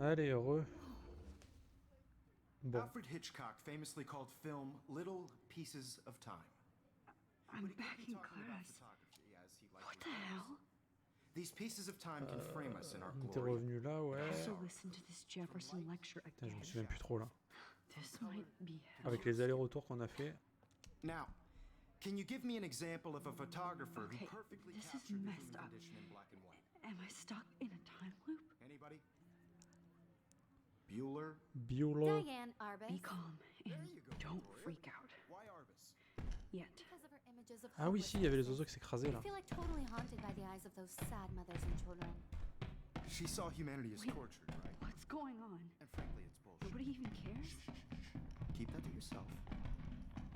Allez, heureux. Bon. Alfred Hitchcock famously called film little pieces of time. I'm But he could back be in talking about class. photography, as he What likely the hell? These pieces of time can frame us in our T'es glory. revenu là, I ouais. have to listen to this Jefferson lecture Putain, je me again. souviens plus trop là. This might be hell. Avec les allers-retours qu'on a fait. Now, can you give me an example of a photographer Okay, who perfectly this is captured the messed human up. condition in black and white? Am I stuck in a time loop? Anybody? Bueller? Biolo. Diane Arbus. Be calm There and you go, don't Victoria. freak out. Why Arbus? Yet. Because of her images of Ah oui, si, il y avait les hopelessness. oiseaux qui s'écrasaient I là. feel like totally haunted by the eyes of those sad mothers and children. She saw humanity as Wait. tortured, right? What's going on? And frankly, it's bullshit. Nobody even cares? Keep that to yourself.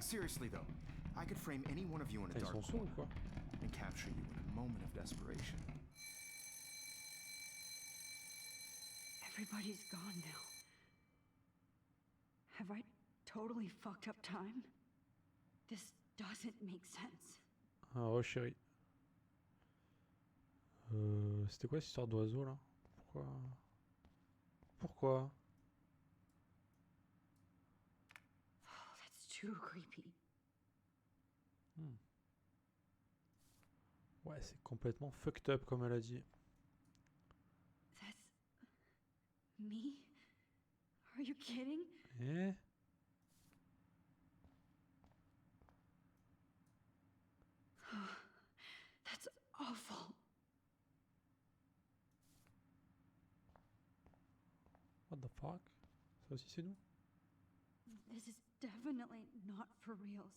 Seriously though, I could frame any one of you in a Putain, ils dark sont sourds ou corner quoi? and capture you in a moment of desperation. Everybody's gone now. Have I totally fucked up time? This doesn't make sense. Ah, oh chérie. C'était quoi cette histoire d'oiseau là? Pourquoi? Oh, that's too creepy. Ouais, c'est complètement fucked up comme elle a dit. That's me? Are you kidding? Eh? That's awful. What the fuck? Ça aussi c'est nous? This is definitely not for reals.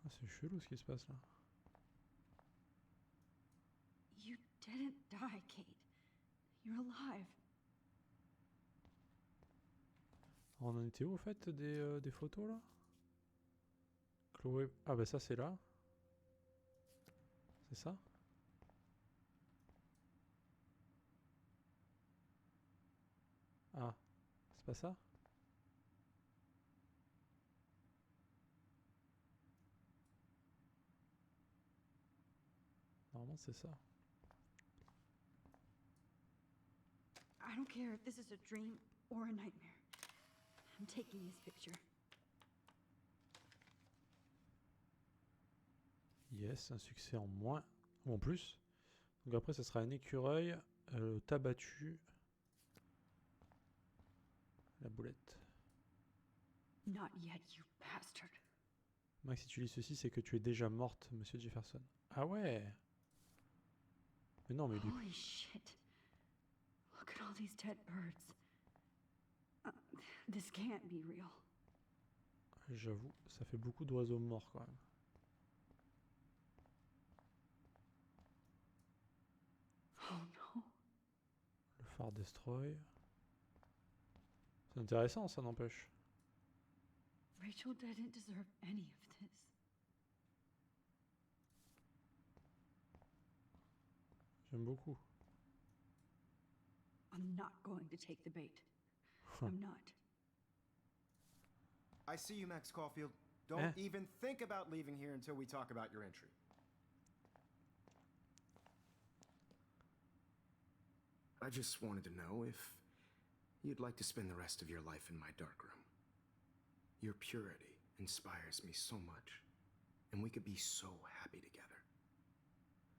Ah, c'est chelou ce qui se passe là. You didn't die, Kate. You're alive. On en était où au fait des photos là? Chloé. Ah bah ça c'est là. C'est ça? Ah, c'est pas ça? Normalement c'est ça. I don't care if this is a dream or a nightmare. I'm taking this picture. Yes, un succès en moins ou en plus. Donc après ça sera un écureuil, tabattu, la boulette. Not yet, you bastard. Max, si tu lis ceci, c'est que tu es déjà morte, Monsieur Jefferson. Ah ouais. Mais non, mais lui. Holy shit. Look at all these dead birds. This can't be real. J'avoue, ça fait beaucoup d'oiseaux morts quand même. Oh no. Le phare destroy. C'est intéressant, ça n'empêche. Rachel didn't deserve any of this. J'aime beaucoup. I'm not going to take the bait. I'm not. I see you, Max Caulfield. Don't Eh? even think about leaving here until we talk about your entry. I just wanted to know if you'd like to spend the rest of your life in my darkroom. Your purity inspires me so much, and we could be so happy together.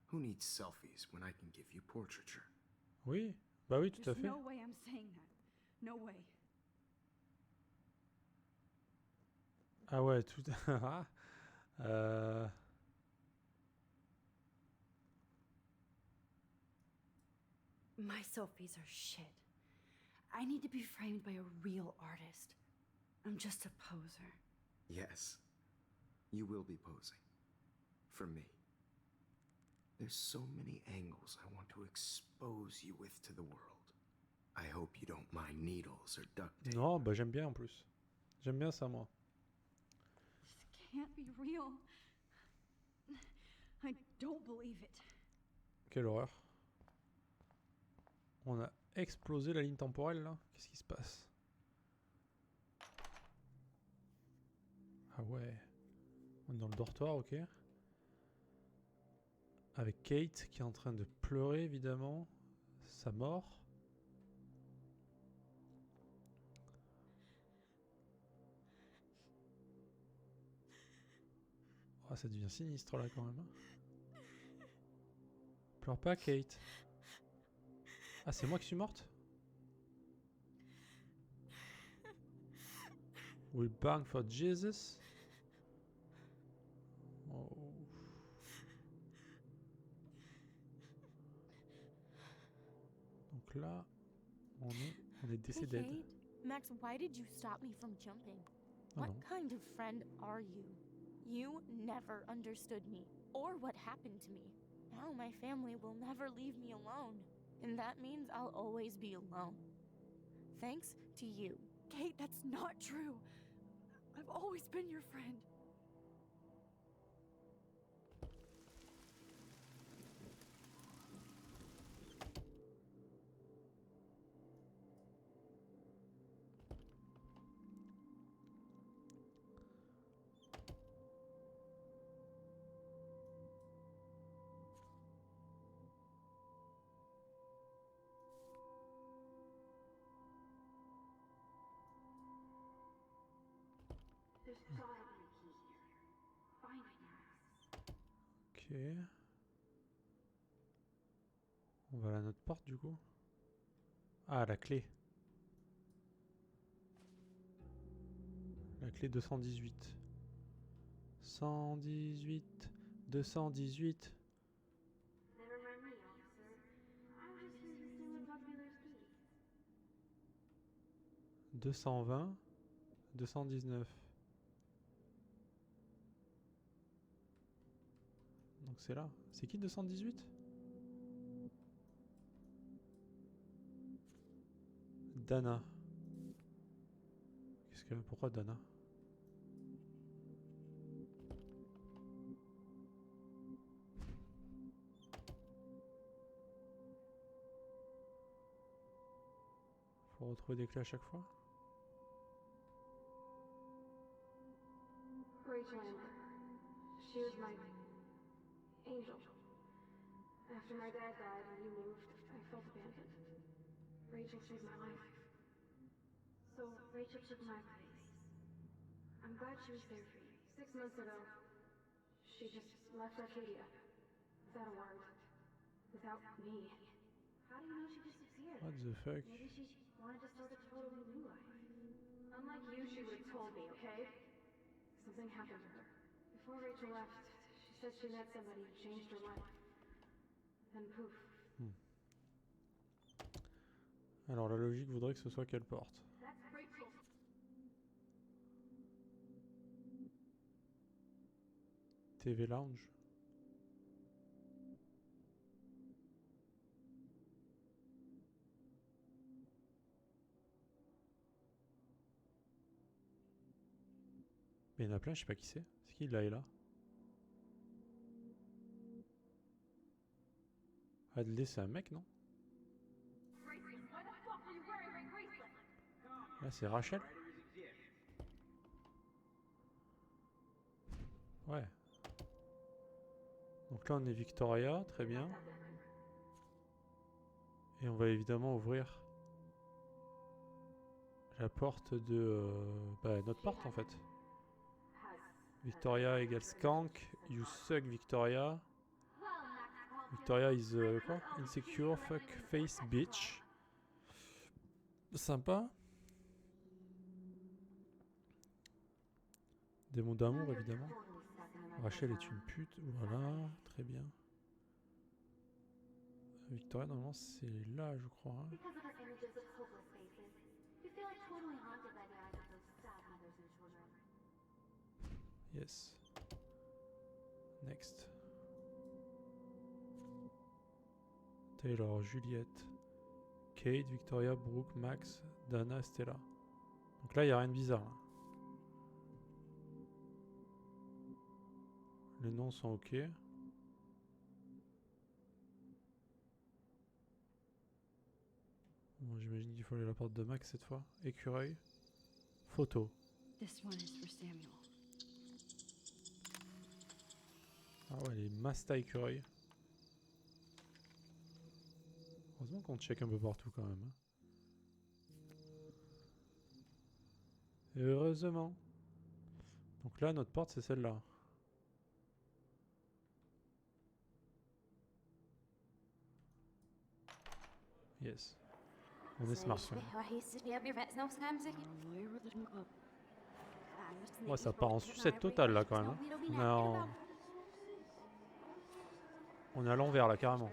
Who needs selfies when I can give you portraiture? Oui, bah oui, tout à There's fait. no way I'm saying that. No way. Ah ouais, tout. Ah. euh... My selfies are shit. I need to be framed by a real artist. I'm just a poser. Yes, you will be posing. For me. There's so many angles I want to expose you with to the world. I hope you don't mind needles or duct tape. Non, bah j'aime bien en plus. J'aime bien ça, moi. This can't be real. I don't believe it. Quelle horreur. On a explosé la ligne temporelle là. Qu'est-ce qui se passe? Ah ouais. On est dans le dortoir, ok. Avec Kate qui est en train de pleurer évidemment sa mort. Oh, ça devient sinistre là quand même. Hein. Pleure pas Kate. Ah, c'est moi qui suis morte? We'll bang for Jesus. Oh. Donc là, on est Hey, décédé. Kate. Max, why did you stop me from jumping? Oh What non. kind of friend are you? You never understood me or what happened to me. Now my family will never leave me alone, and that means I'll always be alone. Thanks to you. Kate, that's not true. I've always been your friend. There's gotta be a key here. Find it, Max. Ok. On va à notre porte du coup. Ah, la clé. La clé 218. 118. 218. Never mind me, officer. I'm just here to steal a Buckmiller's key. 220. 219. Donc c'est là. C'est qui 218? Dana. Pourquoi Dana? Faut retrouver des clés à chaque fois. Rachel Amber. She was my angel. After my dad died and you moved, I felt abandoned. Rachel saved my life. So Rachel took my place. I'm glad she was there for you. 6 months ago, she just left Arcadia. Without a word. Without me. How do you know she disappeared? What the fuck? Maybe she wanted to start a totally new life. Unlike you, she would have told me, okay? Something happened to her. Before Rachel left, she said she met somebody who changed her life. Then poof. Alors la logique voudrait que ce soit quelle porte? That's Rachel. TV Lounge. Mais il y en a plein, je sais pas qui c'est. C'est qui là et là? Adley, c'est un mec, non? Là, c'est Rachel? Ouais. Donc là, on est Victoria, très bien. Et on va évidemment ouvrir la porte de... notre porte, en fait. Victoria égale skank. You suck, Victoria. Victoria is quoi? Insecure, fuck face, bitch. Sympa. Démon d'amour, évidemment. Rachel est une pute. Voilà, très bien. Victoria, normalement, c'est là, je crois. Hein. Because of her images of hopeless faces, you feel like totally haunted by the eyes of those sad mothers and children. Yes. Next. Taylor, Juliette, Kate, Victoria, Brooke, Max, Dana, Stella. Donc là, il n'y a rien de bizarre. Là. Les noms sont ok. Bon, j'imagine qu'il faut aller à la porte de Max cette fois. Écureuil. Photo. This one is for Samuel. Ah ouais, les Masta écureuil. Heureusement qu'on check un peu partout quand même. Hein. Heureusement. Donc là, notre porte, c'est celle-là. Yes. On est smart. Quand même. Ouais, ça part en sucette totale là quand même. Hein. On est à l'envers là carrément.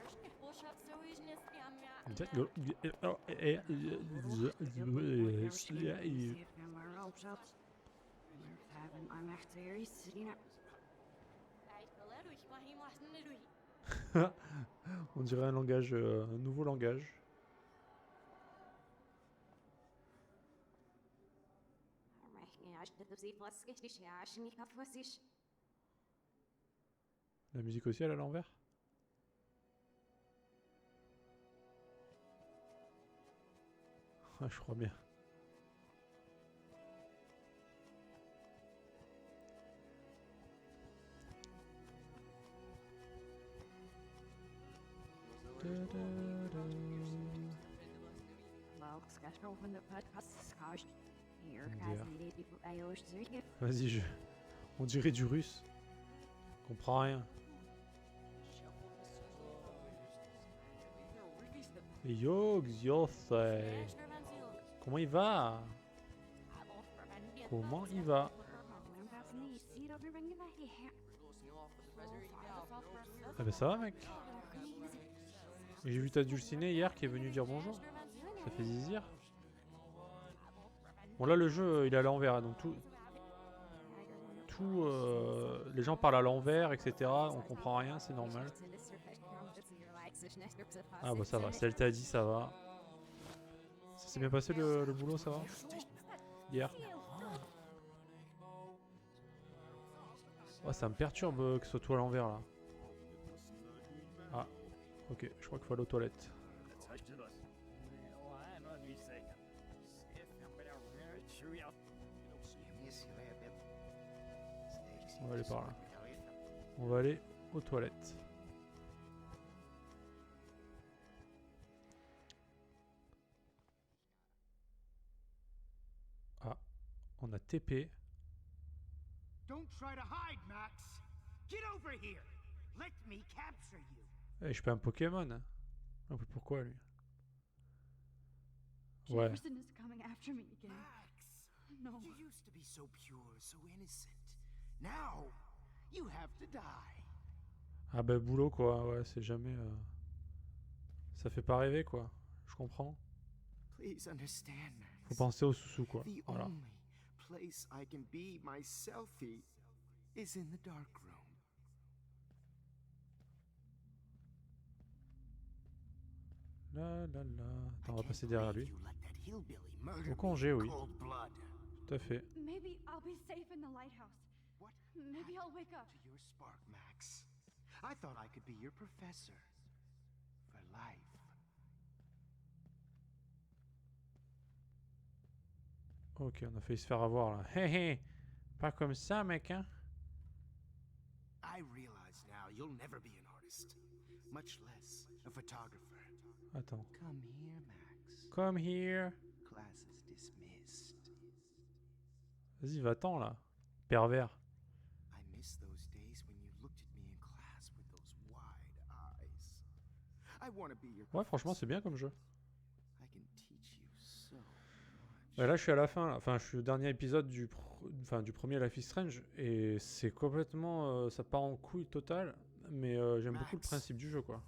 On dirait un langage, un nouveau langage. La musique aussi elle est à l'envers. Ah, je crois bien. Vas-y, on dirait du russe. Je comprends rien. Yo, Xiosei. Comment il va? Comment il va? Ah bah ça va mec. J'ai vu ta dulcinée hier qui est venue dire bonjour. Ça fait zizir. Bon là le jeu il est à l'envers donc tout les gens parlent à l'envers etc. On comprend rien c'est normal. Ah bah ça va, si elle t'a dit ça va. Ça s'est bien passé le boulot ça va? Hier. Oh, ça me perturbe que ce soit tout à l'envers là. Ah, ok, je crois qu'il faut aller aux toilettes. On va aller par là. On va aller aux toilettes. Ah, on a TP. Don't try to hide, Max. Get over here. Let me capture you. Eh, je peux un Pokémon. Hein. Ah, pourquoi lui? Ouais. Jefferson is coming after me again. Max, No. you used to be so pure, so innocent. Now, you have to die. Ah bah boulot quoi, ouais, c'est jamais... Ça fait pas rêver quoi, je comprends. Please understand, Max. Faut penser au sous-sous quoi, The voilà. only place I can be myself is in the dark room. La la la... Attends, on va I passer can't derrière believe lui. you let that hillbilly murder Au congé, me in oui. cold blood. Tout à fait. Maybe I'll be safe in the lighthouse. What Maybe I'll wake up. to your spark, Max? I thought I could be your professor for life. Ok, on a failli se faire avoir là. Hé hé, pas comme ça mec hein. I realize now you'll never be an artist, much less a photographer. Attends. Come here, Max. Come here. Class is dismissed. Vas-y, va-t'en là. Pervers. I miss those days when you looked at me in class with those wide eyes. I want to be your Ouais, franchement, c'est bien comme jeu. I can teach you so much. Là, je suis à la fin. Là. Enfin, je suis au dernier épisode du premier Life is Strange. Et c'est complètement... ça part en couille totale. Mais j'aime beaucoup le principe du jeu, quoi.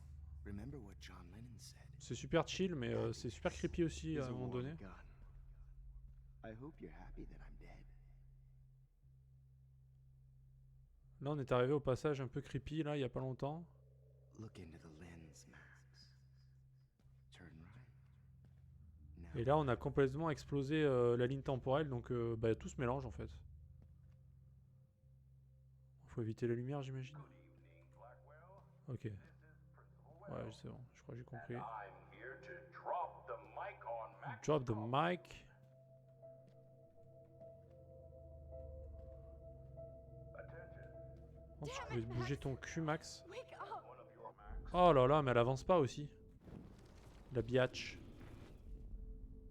Remember what John Lennon said. C'est super chill, mais c'est super creepy aussi à un moment donné. I hope you're happy that I'm dead. Là, on est arrivé au passage un peu creepy, là, il y a pas longtemps. Look into the lens, Max. Turn right. Now Et là, on a complètement explosé la ligne temporelle, donc bah, tout se mélange, en fait. Faut éviter la lumière, j'imagine. Ok. Ouais, c'est bon, je crois que j'ai compris. Drop the mic. Oh, tu peux bouger ton cul, Max. Wake up! Oh là là, mais elle avance pas aussi. La biatch.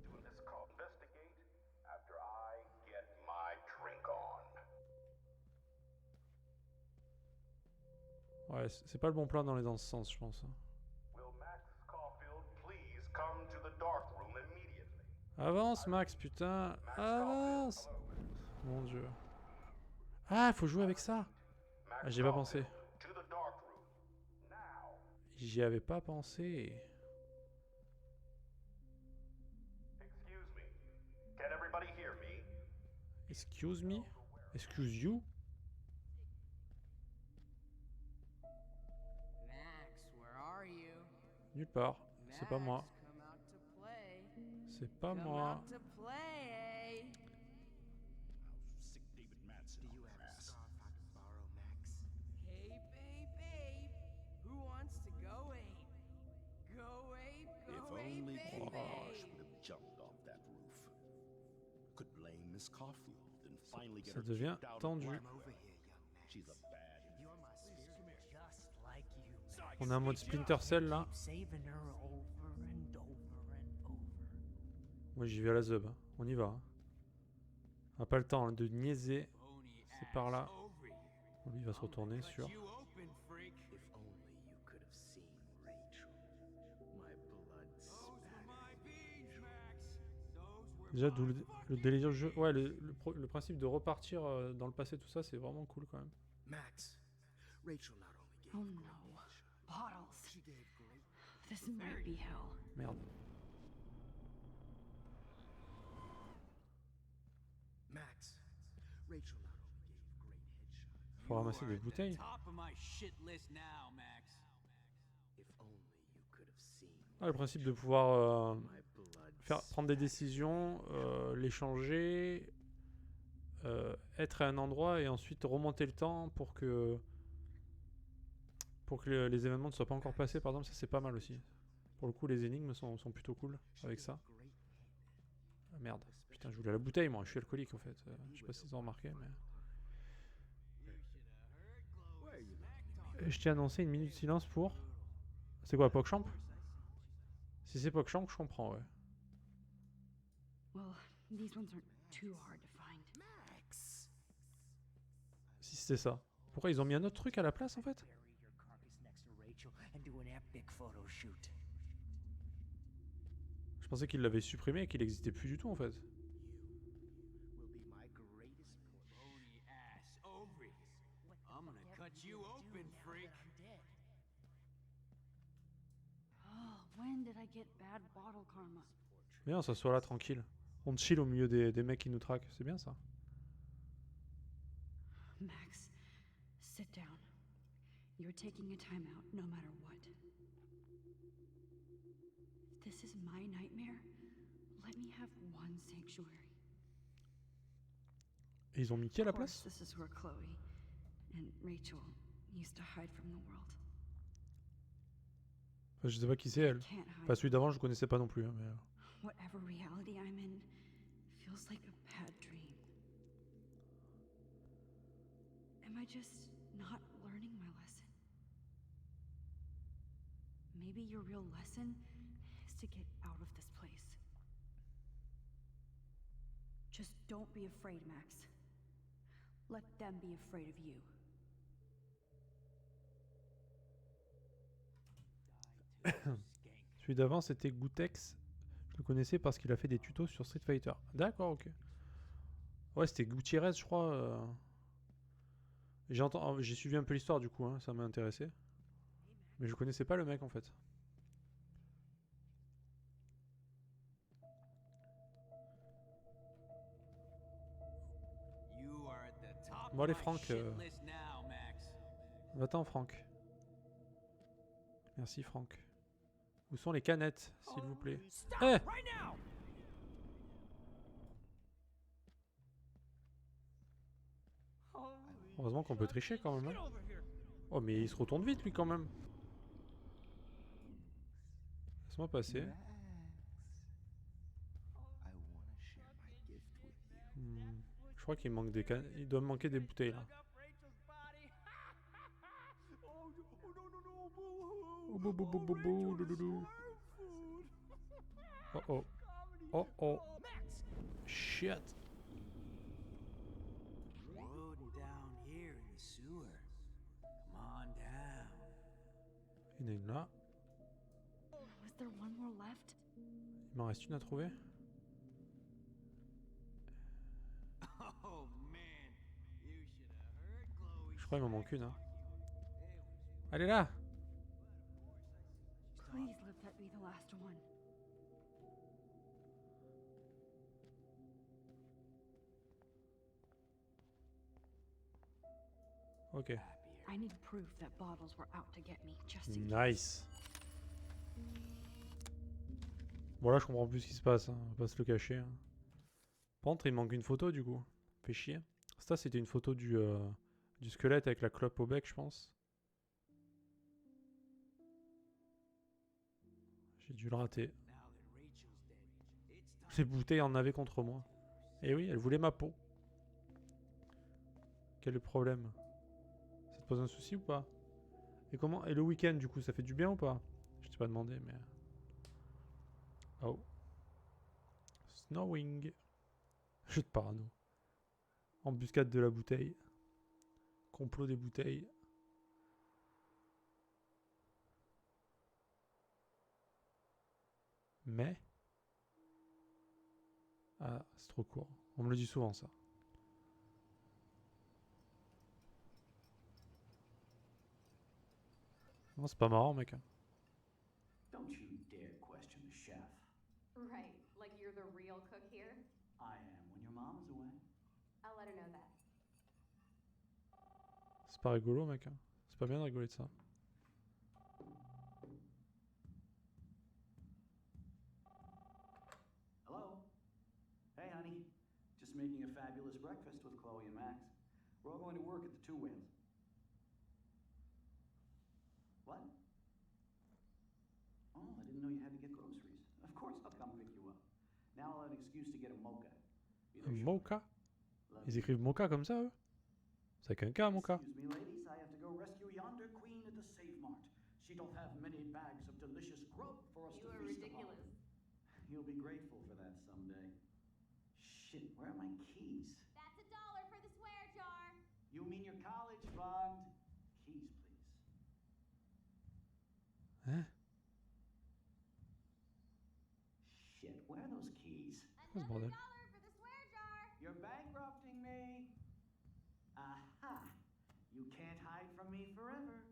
Doing this called investigate after I get my drink on. Ouais, c'est pas le bon plan d'aller dans ce sens, je pense. Will Max Caulfield please come to the dark room immediately? Avance, Max, putain. Max Avance. Caulfield, hello. Mon dieu. Ah, faut jouer avec ça. Max Ah, j'y ai pas pensé. Caulfield, to the dark room. Now. J'y avais pas pensé. Excuse me. Can everybody hear me? Excuse me? Excuse you? Max, where are you? Nulle part. C'est pas moi. Max, come out to play. C'est pas Come moi. out to play. Do you have a scarf I can borrow, Max? Hey, babe. Who wants to go ape? Go ape, go ape, baby. Bosch would have jumped off that roof. Could blame Miss Caulfield and finally get Ça her devient kicked out of tendu. work. Come over here, young Max. She's a bad You're my spirit, just like you, Max. On a un mode Splinter Cell là. Keep saving her over and over and over. Moi j'y vais à la zeub. Hein. On y va. Hein. On a pas le temps hein, de niaiser. C'est par là. Bon, lui il va se retourner, sûr. If only you could have seen Rachel. My blood spattered. Déjà d'où le délire du jeu. Ouais, le principe de repartir dans le passé, tout ça, c'est vraiment cool quand même. Max, Rachel not only gave Oh great no. headshots, Bottles. she gave great. This might be hell. Merde. Max, Rachel not only gave great headshots. Faut ramasser des bouteilles. Top of my shit list now, Max. If only you could have seen Ah, le principe de pouvoir my blood prendre des décisions, les changer, être à un endroit et ensuite remonter le temps pour que les événements ne soient pas encore passés, par exemple, ça c'est pas mal aussi. Pour le coup, les énigmes sont plutôt cool avec ça. Ah, merde, putain, je voulais la bouteille, moi, je suis alcoolique en fait. Je sais pas si ils ont remarqué, mais. Je t'ai annoncé une minute de silence pour. C'est quoi, PogChamp? Si c'est PogChamp, je comprends, ouais. Well, these ones aren't too hard to find. Max. Si c'était ça. Pourquoi ils ont mis un autre truc à la place en fait? Bury your carcass next to Rachel and do an epic photo shoot. Je pensais qu'ils l'avaient supprimé et qu'il n'existait plus du tout en fait. Will be my greatest push. Bony ass ovaries. I'm gonna cut you open, freak. Oh, when did I get bad bottle karma? Mais non, ça soit là tranquille. On chill au milieu des mecs qui nous traquent. C'est bien ça. Max, sit down. You're taking a time out no matter what. If this is my nightmare, let me have one sanctuary. Et ils ont mis qui à la Of course, place? this is where Chloe and Rachel used to hide from the world. Enfin, je sais pas qui c'est elle. Can't hide. Enfin, celui d'avant, je connaissais pas non plus. Hein, mais... Whatever reality I'm in feels like a bad dream. Am I just not learning my lesson? Maybe your real lesson is to get out of this place. Just don't be afraid, Max. Let them be afraid of you. Celui d'avant, c'était Gootx. Je le connaissais parce qu'il a fait des tutos sur Street Fighter. D'accord, ok. Ouais, c'était Gutiérrez, je crois. J'ai suivi un peu l'histoire du coup, hein, ça m'a intéressé. Mais je connaissais pas le mec en fait. You are at the top Bon, allez, of my Franck, shit list now, Max. Va-t'en, Franck. Merci, Franck. Où sont les canettes, s'il vous plaît? Stop Eh! right now. Heureusement qu'on peut tricher quand même. Hein. Oh, mais il se retourne vite lui quand même. Laisse-moi passer. I wanna share my gift with you. Je crois qu'il manque des canettes. Il doit me manquer des bouteilles là. Oh, bou, bou, bou, bou, louloulou. Oh oh. Oh oh. Shit. Roading down here in the sewer. Come on down. Il y en a une là. Was there one more left? Il m'en reste une à trouver. Oh man, you should have heard Chloe. Je crois qu'il m'en manque une. Hein. Elle est là. Please let that be the last one. Ok. I need proof that bottles were out to get me, just in Nice. Bon là je comprends plus ce qui se passe, hein. On va pas se le cacher. Hein. Par contre il manque une photo du coup. Fait chier. Ça c'était une photo du squelette avec la clope au bec je pense. J'ai dû le rater. Les bouteilles en avaient contre moi. Et oui, elle voulait ma peau. Quel est le problème? Ça te pose un souci ou pas? Et comment? Et le week-end du coup, ça fait du bien ou pas? Je t'ai pas demandé mais... Oh. Snowing. Jeu de parano. Embuscade de la bouteille. Complot des bouteilles. Mais... Ah, c'est trop court. On me le dit souvent ça. Non, c'est pas marrant mec. Don't you dare question the chef. Right, like you're the real cook here? I am when your mom is away. I'll let her know that. C'est pas rigolo mec. C'est pas bien de rigoler de ça. Hello? Hey, honey. Just making a fabulous breakfast with Chloe and Max. We're all going to work at the Two Whales. What? Oh, I didn't know you had to get groceries. Of course I'll come pick you up. Now I'll have an excuse to get a mocha. Mocha? Ils écrivent mocha comme ça eux? C'est avec un K mocha. Excuse me, ladies. I have to go rescue yonder queen at the Save Mart. She don't have many bags of delicious grub for us You to are feast ridiculous. upon. You'll be grateful for that someday. Shit, where are my keys? That's $1 for the swear jar. You mean your college fund? Keys, please. Hein? Shit, where are those keys? Quoi ce bordel? $1 for the swear jar. You're bankrupting me. Aha. You can't hide from me forever.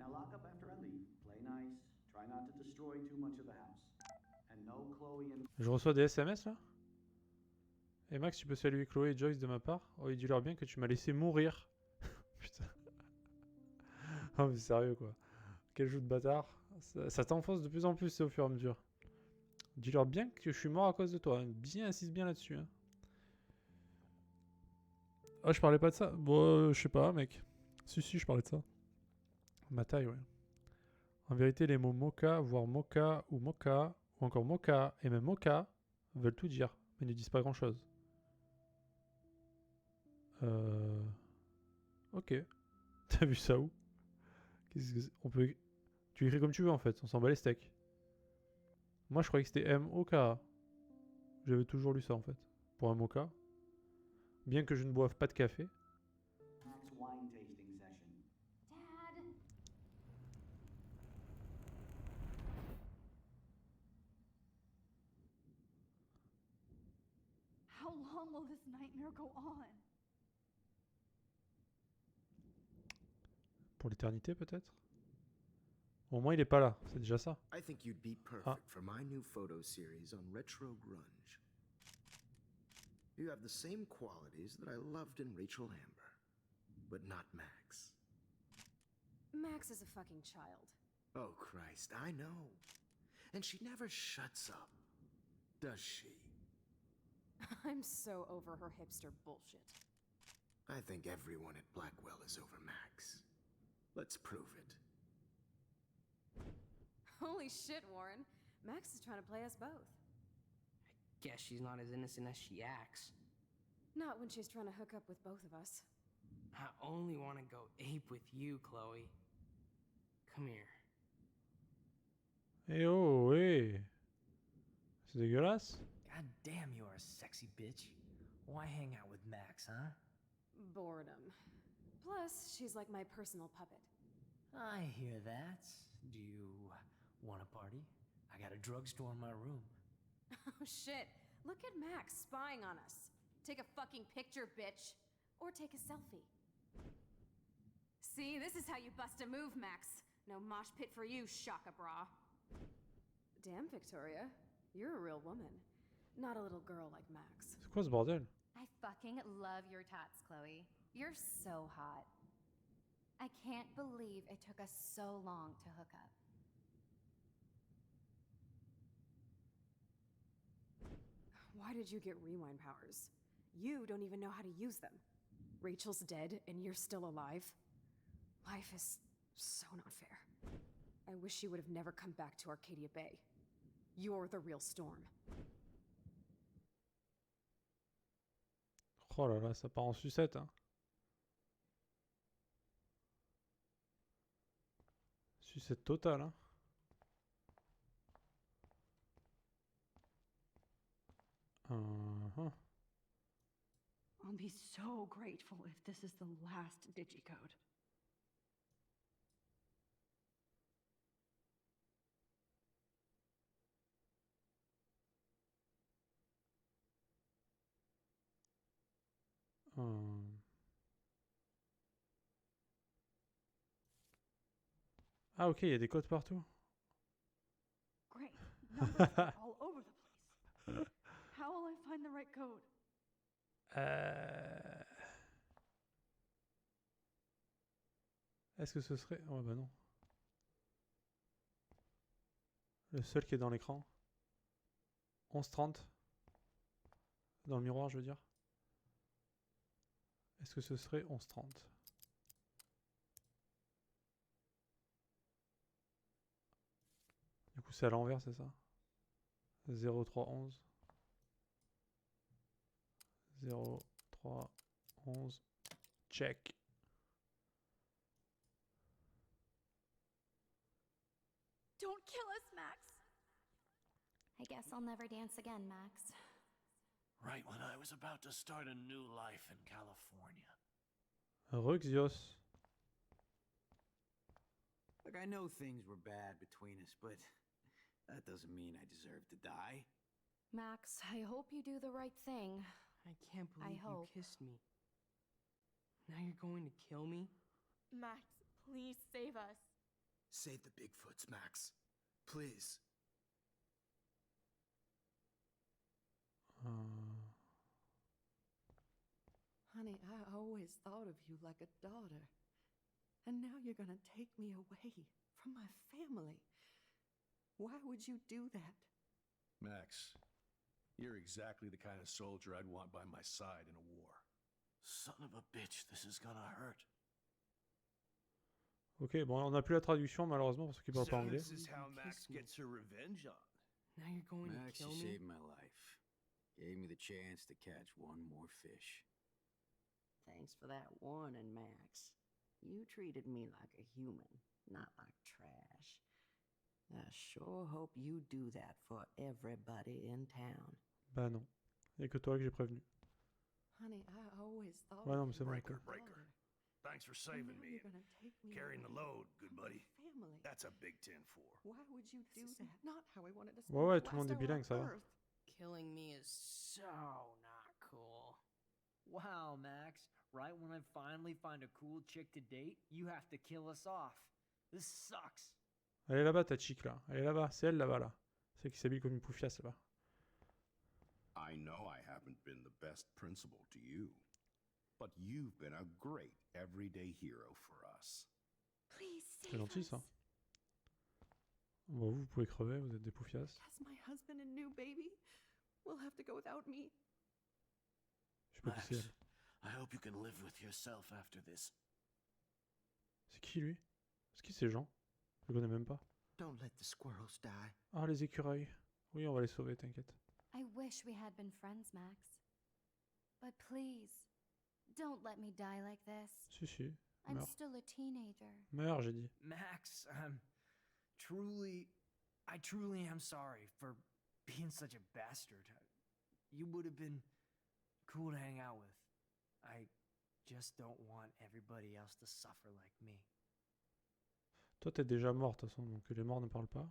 Now lock up after I leave. Play nice. Try not to destroy too much of the house. And no Chloe and... Je reçois des SMS là? Et Max, tu peux saluer Chloé et Joyce de ma part? Oh, et dis-leur bien que tu m'as laissé mourir. Putain. Oh mais sérieux quoi. Quel jeu de bâtard. Ça t'enfonce de plus en plus au fur et à mesure. Dis-leur bien que je suis mort à cause de toi. Bien, insiste bien là-dessus. Hein. Ah, je parlais pas de ça? Bon, je sais pas, mec. Si, je parlais de ça. Ma taille, ouais. En vérité, les mots mocha, voire mocha, ou encore mocha, et même mocha, veulent tout dire, mais ne disent pas grand-chose. Ok. T'as vu ça où? Qu'est-ce que c'est? On peut... Tu écris comme tu veux, en fait. On s'en bat les steaks. Moi, je croyais que c'était M-O-K. J'avais toujours lu ça, en fait. Pour un mocha. Bien que je ne boive pas de café. wine tasting session. Dad. How long will this nightmare go on? Pour l'éternité, peut-être? Au moins, il est pas là. C'est déjà ça. I think you'd be perfect for my new photo series on retro grunge. You have the same qualities that I loved in Rachel Amber, but not Max. Max is a fucking child. Oh, Christ, I know. And she never shuts up, does she? I'm so over her hipster bullshit. I think everyone at Blackwell is over Max. Let's prove it. Holy shit, Warren. Max is trying to play us both. Guess she's not as innocent as she acts. Not when she's trying to hook up with both of us. I only want to go ape with you, Chloe. Come here. Eh oh, eh. C'est dégueulasse. God damn, you are a sexy bitch. Why hang out with Max, huh? Boredom. Plus, she's like my personal puppet. I hear that. Do you want a party? I got a drugstore in my room. Oh shit. Look at Max spying on us. Take a fucking picture, bitch. Or take a selfie. See, this is how you bust a move, Max. No mosh pit for you, Shaka Bra. Damn, Victoria. You're a real woman. Not a little girl like Max. C'est quoi ce bordel? I fucking love your tats, Chloe. You're so hot. I can't believe it took us so long to hook up. Why did you get rewind powers? You don't even know how to use them. Rachel's dead and you're still alive. Life is so not fair. I wish she would have never come back to Arcadia Bay. You're the real Storm. Oh là là, ça part en sucette. Hein. Sucette totale. Hein. I'll be so grateful if this is the last digicode. Ah ok, il y a des codes partout. Great. Numbers are all over the place. How will I find the right code? Est-ce que ce serait... Oh bah non. Le seul qui est dans l'écran. 11:30. Dans le miroir, je veux dire. Est-ce que ce serait 11:30? Du coup, c'est à l'envers, c'est ça? 0311. 0311. Check. Don't kill us, Max. I guess I'll never dance again, Max. Right when I was about to start a new life in California. Ruxios. Look, I know things were bad between us, but that doesn't mean I deserve to die. Max, I hope you do the right thing. I can't believe you hope. kissed me. Now you're going to kill me? Max, please save us. Save the Bigfoots, Max. Please. Honey, I always thought of you like a daughter. And now you're gonna take me away from my family. Why would you do that? Max, you're exactly the kind of soldier I'd want by my side in a war. Son of a bitch, this is gonna hurt. Ok, bon, on n'a plus la traduction malheureusement pour ceux qui parlent pas anglais. This is how Max gets her revenge on. Now you're going Max, to kill you me? saved my life. Gave me the chance to catch one more fish. Thanks for that warning, Max. You treated me like a human, not like trash. I sure hope you do that for everybody in town. Bah non, il n'y a que toi que j'ai prévenu. Honey, I always thought Ouais, non, of mais c'est you bon. like quoi. a daughter. Thanks for And saving now me you're and gonna take me carrying the away load, good from buddy. my family. That's a big 10-4. Why would you do that? Not how I wanted to spend Ouais, ouais, the tout le monde last est bilingue, ça hour on va. Earth. Killing me is so not cool. Wow, Max. Right when I finally find a cool chick to date, you have to kill us off. This sucks. Elle est là-bas, ta chick là. Elle est là-bas, c'est elle là-bas là. Celle qui s'habille comme une poufiasse là-bas. I know I haven't been the best principal to you, but you've been a great everyday hero for us. Please C'est save gentil us. ça. Bon, vous pouvez crever, vous êtes des poufiasses. Has my husband and new baby will have to go without me. Je sais pas qui c'est elle. I hope you can live with yourself after this. C'est qui lui? C'est qui ces gens? Je les connais même pas. Don't let the squirrels die. Ah, les écureuils. Oui, on va les sauver, t'inquiète. I wish we had been friends, Max. But please, don't let me die like this. Si, si. I'm Meurs. still a teenager. Meurs, j'ai dit. Max, I truly am sorry for being such a bastard. You would have been cool to hang out with. I just don't want everybody else to suffer like me. Toi, t'es déjà mort, de toute façon, donc les morts ne parlent pas.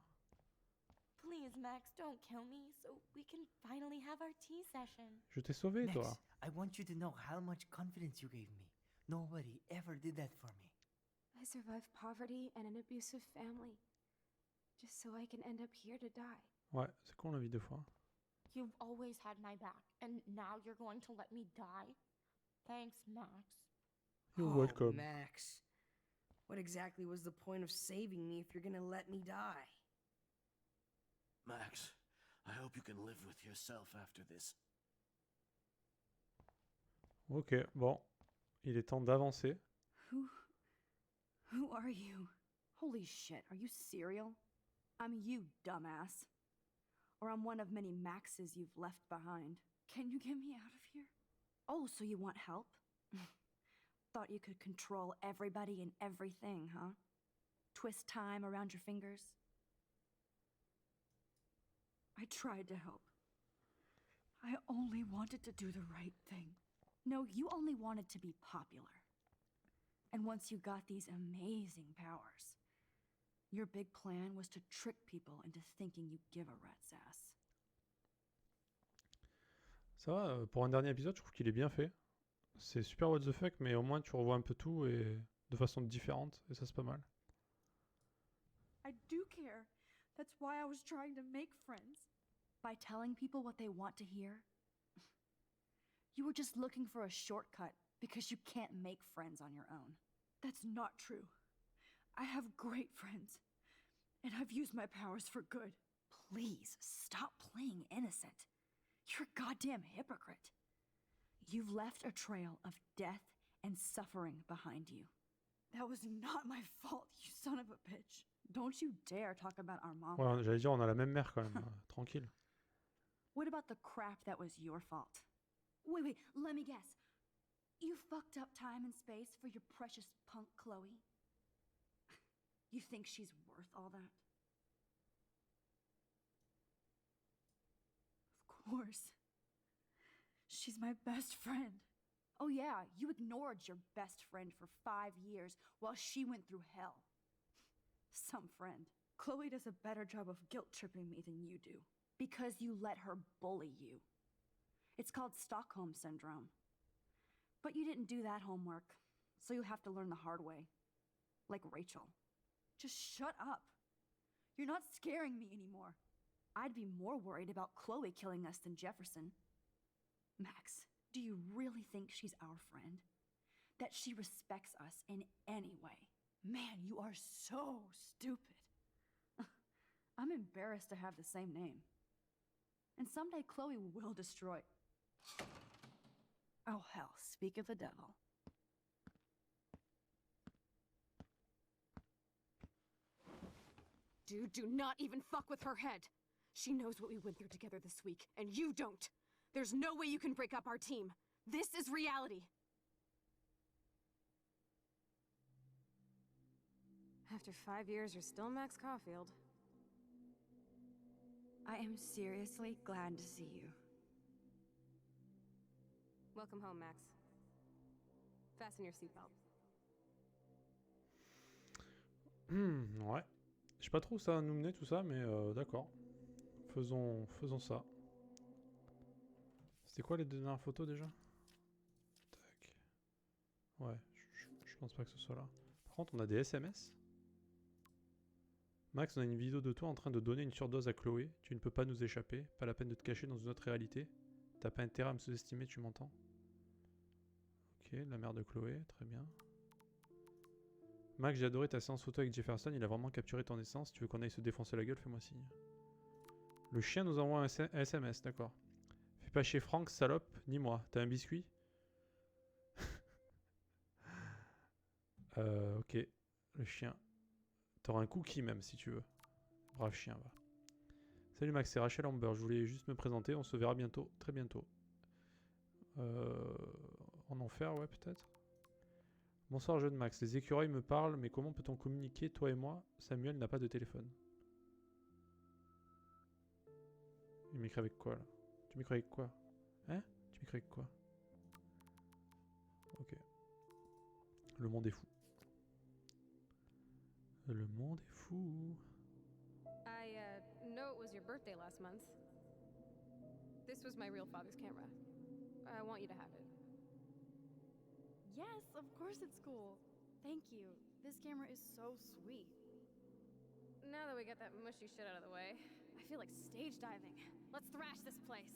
Please, Max, don't kill me so we can finally have our tea session. Je t'ai sauvé, Max, toi. I want you to know how much confidence you gave me. Nobody ever did that for me. I survived poverty and an abusive family. Just so I can end up here to die. Ouais, c'est con la vie des fois. You've always had my back, and now you're going to let me die? Thanks, Max. You're welcome. Max. What exactly was the point of saving me if you're gonna let me die? Max, I hope you can live with yourself after this. Ok, bon. Il est temps d'avancer. Who are you? Holy shit, are you serial? I'm you, dumbass. Or I'm one of many Maxes you've left behind. Can you get me out of here? Oh, so you want help? Thought you could control everybody and everything, huh? Twist time around your fingers? I tried to help. I only wanted to do the right thing. No, you only wanted to be popular. And once you got these amazing powers, your big plan was to trick people into thinking you give a rat's ass. Ça va, pour un dernier épisode, je trouve qu'il est bien fait. C'est super what the fuck, mais au moins tu revois un peu tout et de façon différente, et ça c'est pas mal. I do care. That's why I was trying to make friends. By telling people what they want to hear? You were just looking for a shortcut because you can't make friends on your own. That's not true. I have great friends, and I've used my powers for good. Please, stop playing innocent. You're a goddamn hypocrite. You've left a trail of death and suffering behind you. That was not my fault, you son of a bitch. Don't you dare talk about our mom. Ouais, j'allais dire, on a la même mère quand même, tranquille. What about the crap that was your fault? Wait, let me guess. You fucked up time and space for your precious punk Chloe? You think she's worth all that? Of course. She's my best friend. Oh yeah, you ignored your best friend for 5 years while she went through hell. Some friend. Chloe does a better job of guilt-tripping me than you do. Because you let her bully you. It's called Stockholm Syndrome. But you didn't do that homework, so you'll have to learn the hard way. Like Rachel. Just shut up. You're not scaring me anymore. I'd be more worried about Chloe killing us than Jefferson. Max, do you really think she's our friend? That she respects us in any way? Man, you are so stupid. I'm embarrassed to have the same name. And someday Chloe will destroy... Oh hell, speak of the devil. Dude, do not even fuck with her head. She knows what we went through together this week, and you don't. There's no way you can break up our team. This is reality. After 5 years, you're still Max Caulfield. I am seriously glad to see you. Welcome home, Max. Fasten your seatbelt. Ouais. Je sais pas trop où ça va nous mener tout ça, mais d'accord. Faisons ça. C'était quoi les deux dernières photos déjà? Tac. Ouais, je pense pas que ce soit là. Par contre, on a des SMS. Max, on a une vidéo de toi en train de donner une surdose à Chloé. Tu ne peux pas nous échapper. Pas la peine de te cacher dans une autre réalité. T'as pas intérêt à me sous-estimer, tu m'entends? Ok, la mère de Chloé, très bien. Max, j'ai adoré ta séance photo avec Jefferson. Il a vraiment capturé ton essence. Tu veux qu'on aille se défoncer la gueule? Fais-moi signe. Le chien nous envoie un SMS, d'accord. Fais pas chier Franck, salope, ni moi. T'as un biscuit? Ok. Le chien. T'auras un cookie même si tu veux. Brave chien, va. Salut Max, c'est Rachel Amber. Je voulais juste me présenter. On se verra bientôt, très bientôt. En enfer, ouais, peut-être. Bonsoir, jeune Max. Les écureuils me parlent, mais comment peut-on communiquer, toi et moi? Samuel n'a pas de téléphone. Il m'écrit avec quoi là? Tu m'écris avec quoi? Hein? Tu m'écris avec quoi? Ok. Le monde est fou. Le monde est fou. I know it was your birthday last month. This was my real father's camera. I want you to have it. Yes, of course it's cool. Thank you. This camera is so sweet. Now that we got that mushy shit out of the way, I feel like stage diving. Let's thrash this place.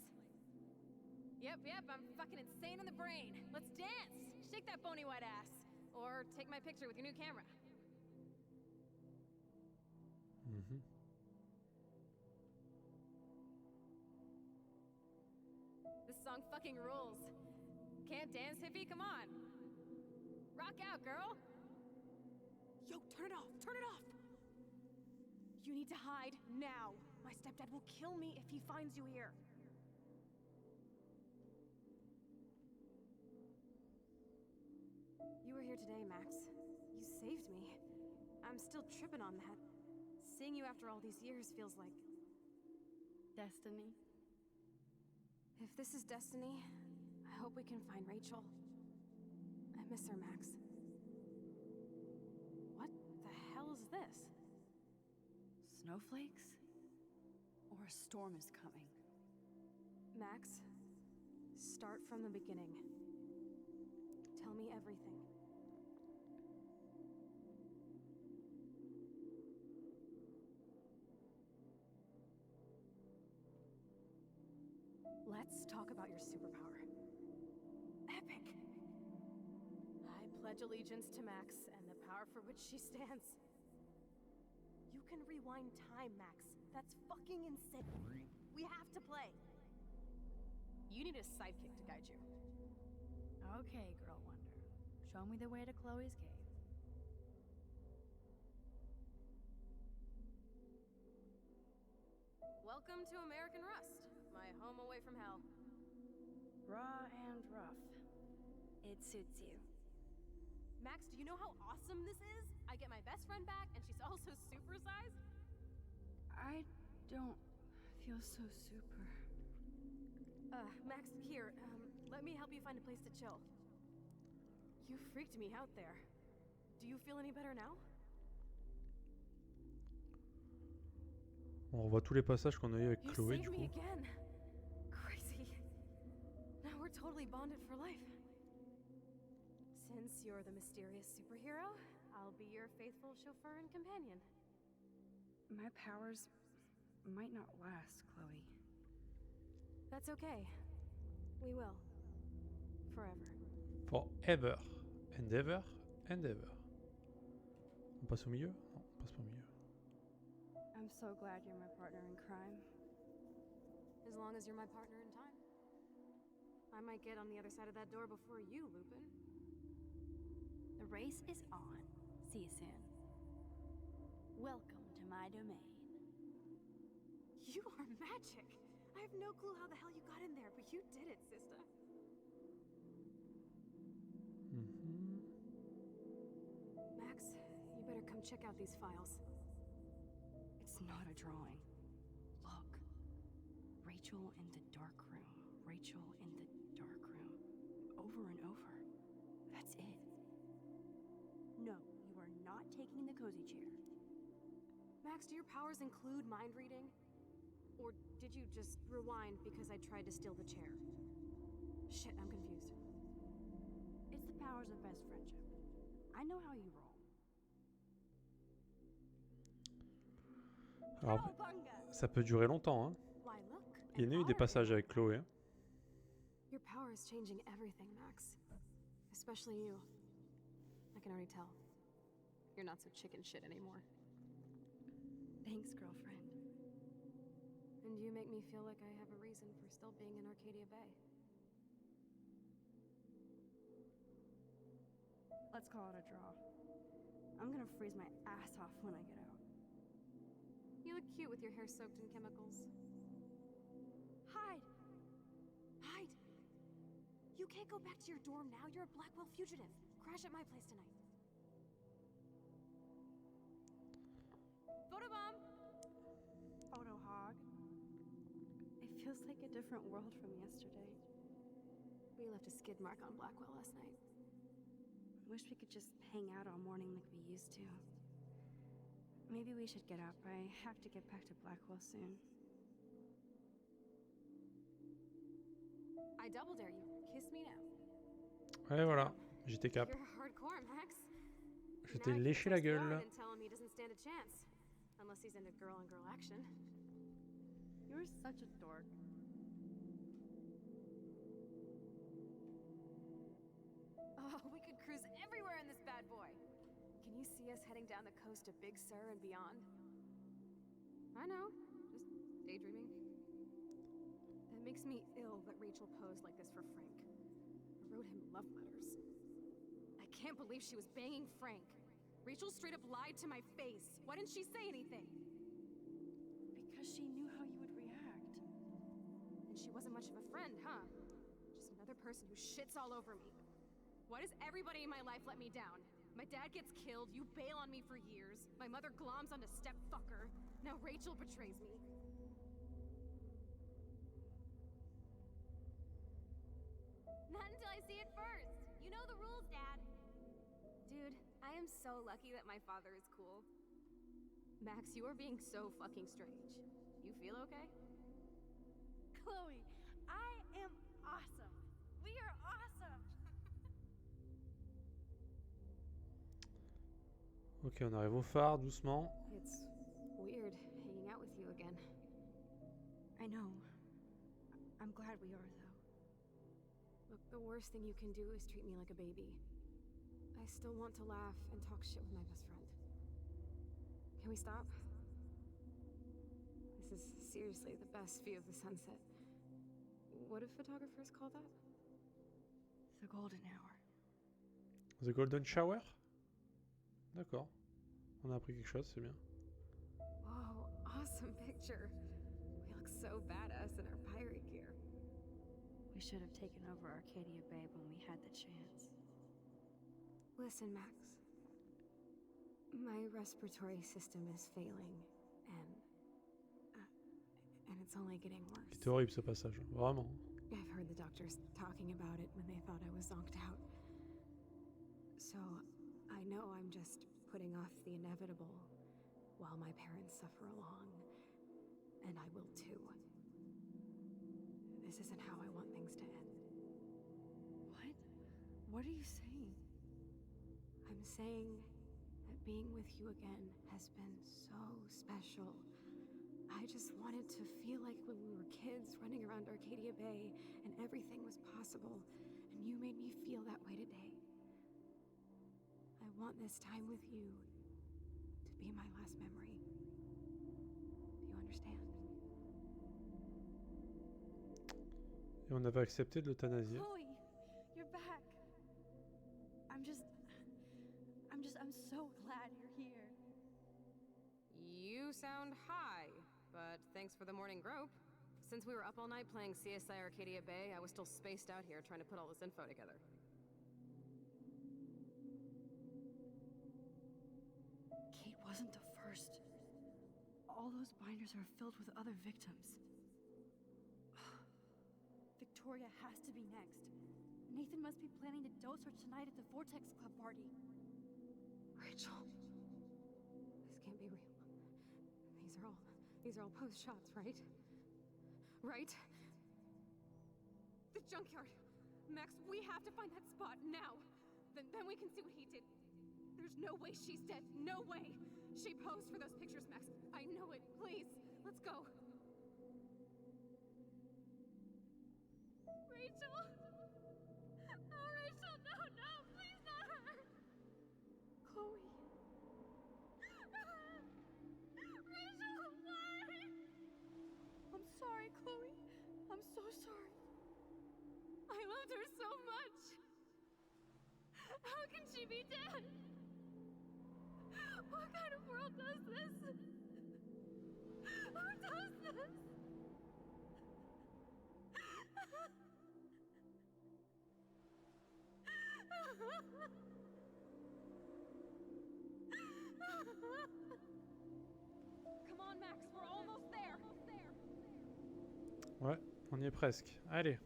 Yep, I'm fucking insane in the brain. Let's dance! Shake that bony white ass. Or take my picture with your new camera. Mhm. This song fucking rules. Can't dance, hippie? Come on. Rock out, girl! Yo, turn it off! Turn it off! You need to hide now. My stepdad will kill me if he finds you here. You were here today, Max. You saved me. I'm still tripping on that. Seeing you after all these years feels like... Destiny. If this is destiny, I hope we can find Rachel. I miss her, Max. What the hell is this? Snowflakes? Or a storm is coming? Max, start from the beginning. Tell me everything. Let's talk about your superpower. Epic! I pledge allegiance to Max and the power for which she stands. You can rewind time, Max. That's fucking insane. We have to play. You need a sidekick to guide you. Okay, Girl Wonder. Show me the way to Chloe's cave. Welcome to American Rust, my home away from hell. Raw and rough. It suits you. Max, do you know how awesome this is? I get my best friend back, and she's also supersized. I don't feel so super. Max, here, let me help you find a place to chill. You freaked me out there. Do you feel any better now? On revoit tous les passages qu'on a eu avec You Chloé saved du me coup. again. Crazy. Now we're totally bonded for life. Since you're the mysterious superhero, I'll be your faithful chauffeur and companion. My powers might not last, Chloe. That's okay. We will. Forever. Forever. And ever. And ever. On passe au milieu? Non, on passe pas au milieu. I'm so glad you're my partner in crime. As long as you're my partner in time. I might get on the other side of that door before you, Lupin. The race is on. See you soon. Welcome to my domain. You are magic! I have no clue how the hell you got in there, but you did it, sister. Max, you better come check out these files. It's not a drawing. Look. Rachel in the dark room. Rachel in the dark room. Over and over. That's it. No, you are not taking the cozy chair. Max, do your powers include mind reading? Or did you just rewind because I tried to steal the chair? Shit, I'm confused. It's the powers of best friendship. I know how you roll. Alors, ça peut durer longtemps, hein. Why, look, Il y en a eu des passages avec Chloé. Hein. your power is changing everything, Max. Especially you. I can already tell. You're not so chicken shit anymore. Thanks, girlfriend. And you make me feel like I have a reason for still being in Arcadia Bay. Let's call it a draw. I'm gonna freeze my ass off when I get out. You look cute with your hair soaked in chemicals. Hide! Hide! You can't go back to your dorm now. You're a Blackwell fugitive. Crash at my place tonight. Photobomb! Photo hog. If Feels like a different world from yesterday. We left a skid mark on Blackwell last night. I wish we could just hang out all morning like we used to. Maybe we should get up. I have to get back to Blackwell soon. I double dare you. Kiss me now. Ouais, voilà. J'étais cap. You're hardcore, Max. Je t'ai léché la gueule. And tell him he doesn't stand a chance. Unless he's into girl-on-girl action. You're such a dork. Oh, we could cruise everywhere in this bad boy. Can you see us heading down the coast to Big Sur and beyond? I know. Just daydreaming. It makes me ill that Rachel posed like this for Frank. I wrote him love letters. I can't believe she was banging Frank. Rachel straight up lied to my face. Why didn't she say anything? Because she knew how you would react. And she wasn't much of a friend, huh? Just another person who shits all over me. Why does everybody in my life let me down? My dad gets killed, you bail on me for years. My mother gloms onto stepfucker. Now Rachel betrays me. Not until I see it first. You know the rules, Dad. Dude, I am so lucky that my father is cool. Max, you are being so fucking strange. You feel okay? Chloe, I am awesome. We are awesome. Ok, on arrive au phare, doucement. It's weird hanging out with you again. I know. I'm glad we are, though. Look, the worst thing you can do is treat me like a baby. I still want to laugh and talk shit with my best friend. Can we stop? This is seriously the best view of the sunset. What do photographers call that? The golden hour. The Golden Shower? D'accord. On a appris quelque chose, c'est bien. Whoa, awesome picture. We look so badass in our pirate gear. We should have taken over Arcadia Bay when we had the chance. Listen, Max. My respiratory system is failing, and it's only getting worse. C'était horrible ce passage, vraiment. I've heard the doctors talking about it when they thought I was zonked out. So, I know I'm just putting off the inevitable while my parents suffer along, and I will too. This isn't how I want things to end. What? What are you saying? I'm saying that being with you again has been so special. I just wanted to feel like when we were kids running around Arcadia Bay and everything was possible, and you made me feel that way today. I want this time with you to be my last memory. Do you understand? Et on avait accepté de l'euthanasie. Chloe, you're back. I'm so glad you're here. You sound high, but thanks for the morning grope. Since we were up all night playing CSI Arcadia Bay, I was still spaced out here trying to put all this info together. Kate wasn't the first. All those binders are filled with other victims. Victoria has to be next. Nathan must be planning to dose her tonight at the Vortex Club party. Rachel. This can't be real. These are all post shots, right? Right? The junkyard. Max, we have to find that spot now. Then we can see what he did. There's no way she's dead. No way. She posed for those pictures, Max. I know it. Please, let's go. Rachel? Oh, Rachel, no, please not her. Chloe. Rachel, why? I'm sorry, Chloe. I'm so sorry. I loved her so much. How can she be dead? What kind of world does this? Who does this? Come on, Max, we're almost there. Ouais, on y est presque. Allez.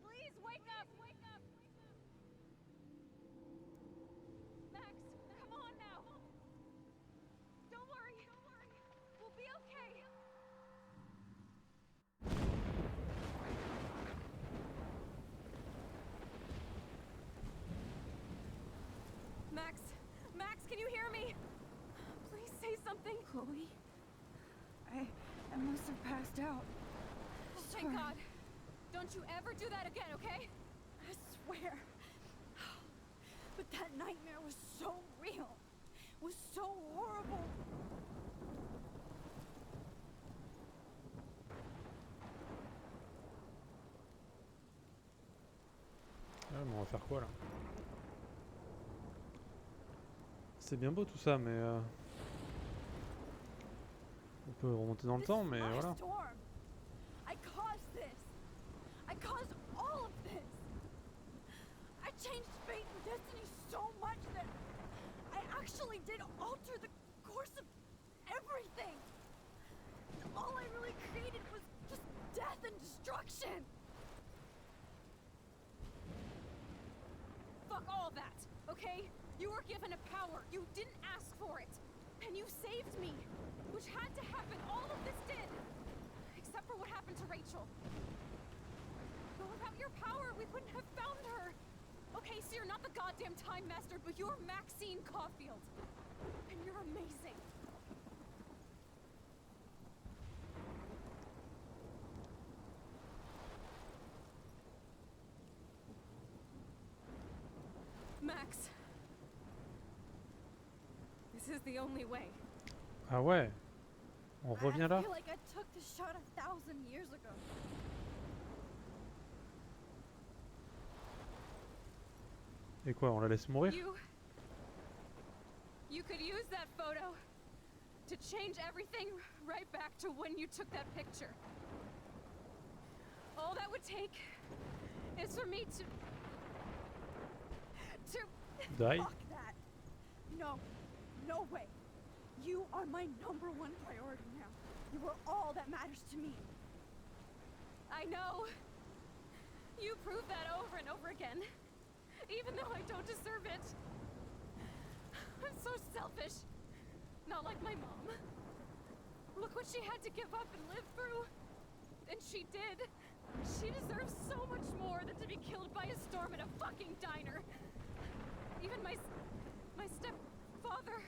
Please wake up! Wake up! Max, come on now! Don't worry. We'll be okay. Max, can you hear me? Please say something. Chloe? I must have passed out. Oh, thank God. Don't you ever do that again, okay? I swear. But that nightmare was so real. Was so horrible. Ouais, mais on va faire quoi là? C'est bien beau tout ça, mais on peut remonter dans le temps, mais voilà. Storm. I caused this. I caused all of this. I changed fate and destiny so much that I actually did alter the course of everything. All I really created was just death and destruction. Fuck all that, okay? You were given a power. You didn't ask for it. And you saved me. Which had to happen. All of this did. Except for what happened to Rachel. But without your power, we wouldn't have found her. Okay, so you're not the goddamn Time Master, but you're Maxine Caulfield. And you're amazing. Max. This is the only way. Ah ouais. On revient là? I feel like I took the shot 1,000 years ago. Et quoi, on la laisse mourir? You could use that photo to change everything right back to when you took that picture. All that would take is for me to Die? Fuck that. No way. You are my #1 priority now. You are all that matters to me. I know. You prove that over and over again. Even though I don't deserve it. I'm so selfish. Not like my mom. Look what she had to give up and live through. And she did. She deserves so much more than to be killed by a storm in a fucking diner. Even my stepfather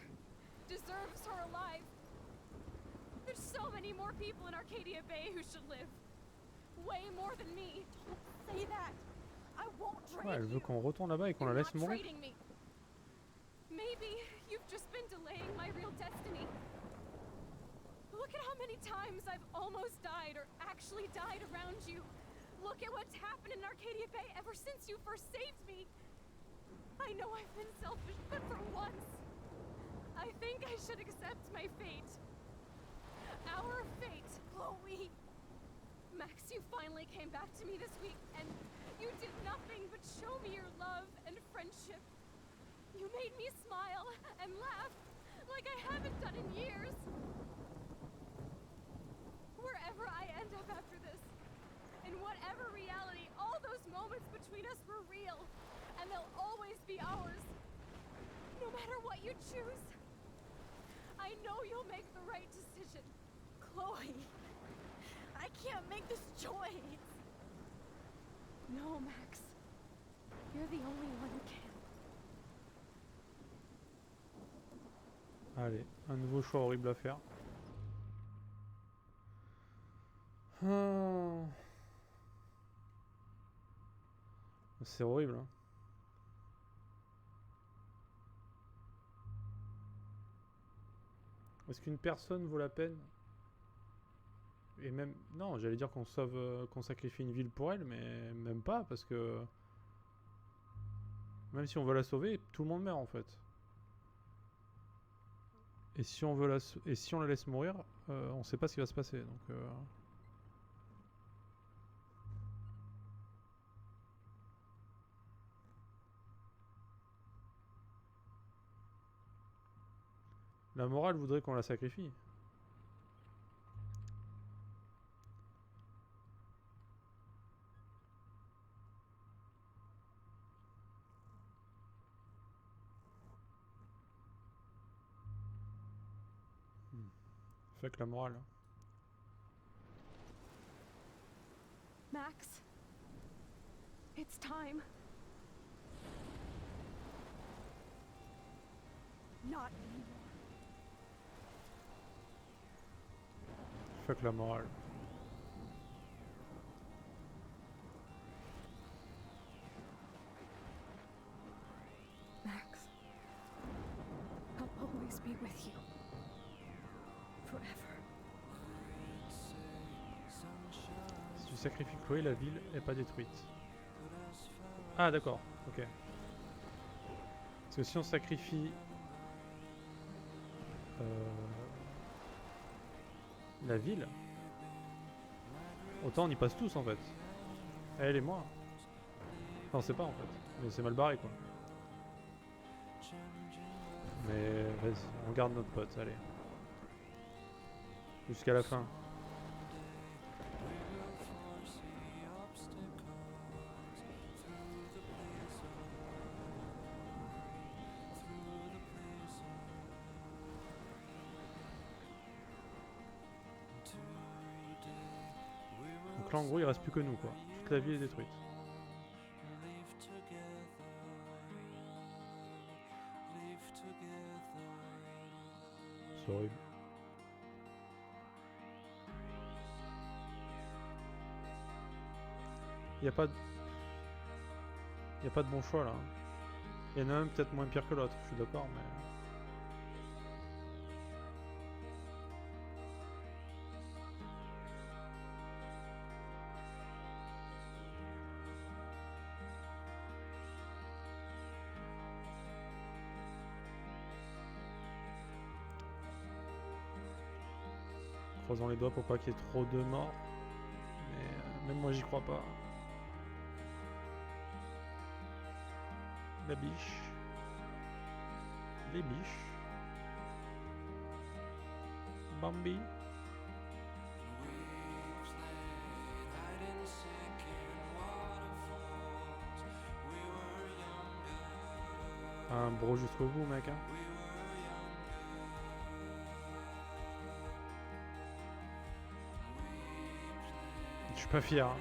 deserves her alive. There's so many more people in Arcadia Bay who should live. Way more than me. Don't say that. I won't trade Ouais, elle veut you. qu'on retourne là-bas et qu'on la You're laisse not mourir. trading me. Maybe you've just been delaying my real destiny. Look at how many times I've almost died or actually died around you. Look at what's happened in Arcadia Bay ever since you first saved me. I know I've been selfish, but for once, I think I should accept my fate. Our fate, Chloe. Max, you finally came back to me this week, and you did nothing but show me your love and friendship. You made me smile and laugh like I haven't done in years. Wherever I end up after this, in whatever reality, all those moments between us were real, and they'll always be ours. No matter what you choose, I know you'll make the right decision. Chloe, I can't make this choice. No, Max. You're the only one who can. Allez, un nouveau choix horrible à faire. Ah. C'est horrible, hein. Est-ce qu'une personne vaut la peine? Et même... Non, j'allais dire qu'on sauve... qu'on sacrifie une ville pour elle, mais même pas, parce que... Même si on veut la sauver, tout le monde meurt, en fait. Et si on veut et si on la laisse mourir, on sait pas ce qui va se passer, donc... La morale voudrait qu'on la sacrifie. Fuck la morale. Max, it's time. Not anymore. Fuck la morale. Max, I'll always be with you. Forever. Si tu sacrifies Chloé, la ville est pas détruite. Ah d'accord, ok. Parce que si on sacrifie la ville, autant on y passe tous en fait. Elle et moi. Enfin on sait pas en fait, mais c'est mal barré quoi. Mais vas-y, on garde notre pote, allez. Jusqu'à la fin. Donc là en gros il reste plus que nous quoi. Toute la ville est détruite. C'est horrible. Il n'y a pas de bon choix là. Il y en a un peut-être moins pire que l'autre, je suis d'accord, mais... Croisons les doigts pour pas qu'il y ait trop de morts. Mais même moi j'y crois pas. La biche. Les biches. Bambi. Un bro jusqu'au bout mec hein. Je suis pas fier. Hein.